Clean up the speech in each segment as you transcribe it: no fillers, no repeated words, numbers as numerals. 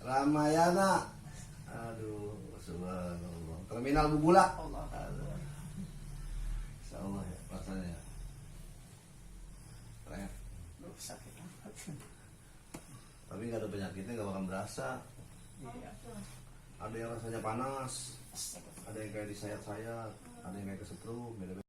Ramayana. Aduh, subhanallah. Terminal Bubula. Insyaallah ya, rasanya ya. Keren. Sakit banget. Tapi nggak ada penyakitnya, nggak bakal berasa. Iya. Ada yang rasanya panas, ada yang kayak disayat-sayat, ada yang kayak kesetrum, beda-beda.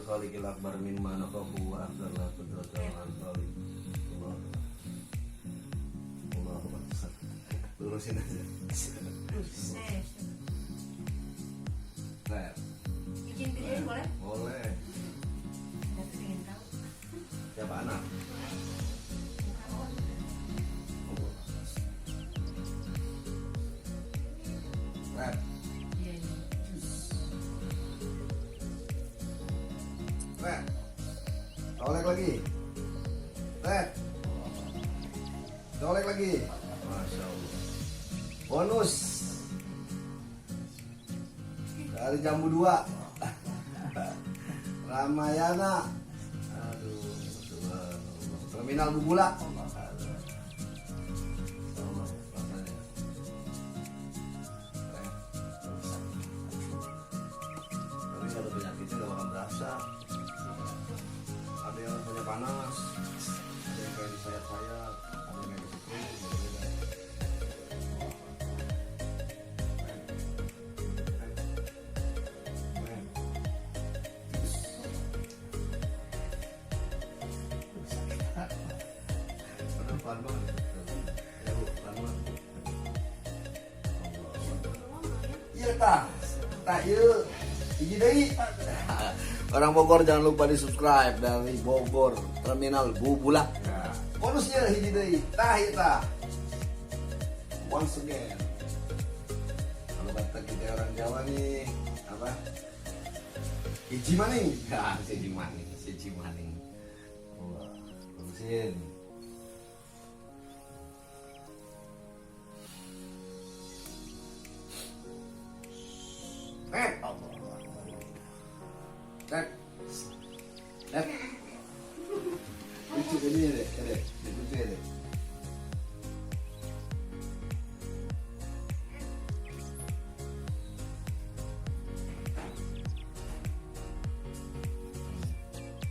Khalikil akbar min mana qabu wa afdallah qudratan antali. Allah Akbar. Lurusin aja. Nah, Izin videoin boleh? boleh. Tapi pengen tahu. Siapa anak? Red. Iya ini. Red. Colek lagi. Red. Colek lagi. Masya Allah. Bonus. Dari jambu 2. Ramayana. Aduh, subhanallah. Terminal Bubula. Tapi nggak ada penyakitnya, nggak bakal berasa. Ada yang rasanya panas, ada yang kayak disayat-sayat, ada yang kayak kesetrum, beda-beda. Pelan banget. Ya Bu, pelan banget. Iya tah, yuk, hiji deui. Orang Bogor jangan lupa di subscribe dari Bogor Terminal Bubula. Bonusnya hiji deui, tah. Once again. Kalau kata kita orang Jawa nih, apa? Hiji maning. Ya, hiji maning. Wah, bonusin. Lucu ini deh, lucu deh.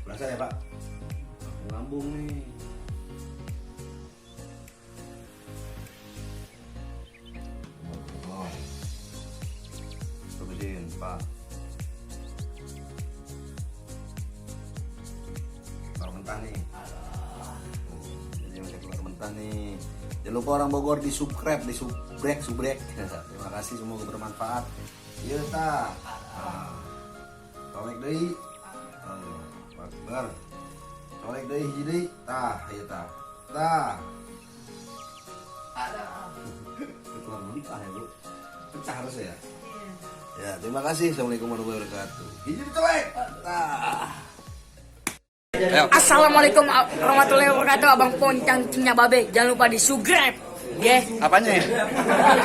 Berasa ya Pak? Lambung nih. Oh, kemudian Pak. Mentah nih. Jadi masih keluar mentah nih. Jangan lupa orang Bogor di subscribe, di subrek. Terima kasih, semoga bermanfaat. Iya ta. Colek deui. Akbar. Colek deui hiji deui. Tah, ieu tah. Tah. Keluar mentah ya, Bu. Pecah harus ya. Ya, terima kasih. Assalamualaikum warahmatullahi wabarakatuh. Hiji dicolek. Tah. Assalamualaikum warahmatullahi wabarakatuh. Abang Poncang Cinya Babe. Jangan lupa di subscribe. Ya. Apanya ya?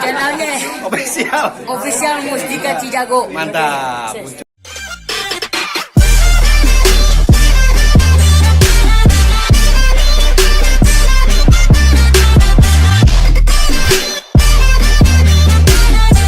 Channelnya Official. Official Mustika Cijago. Mantap.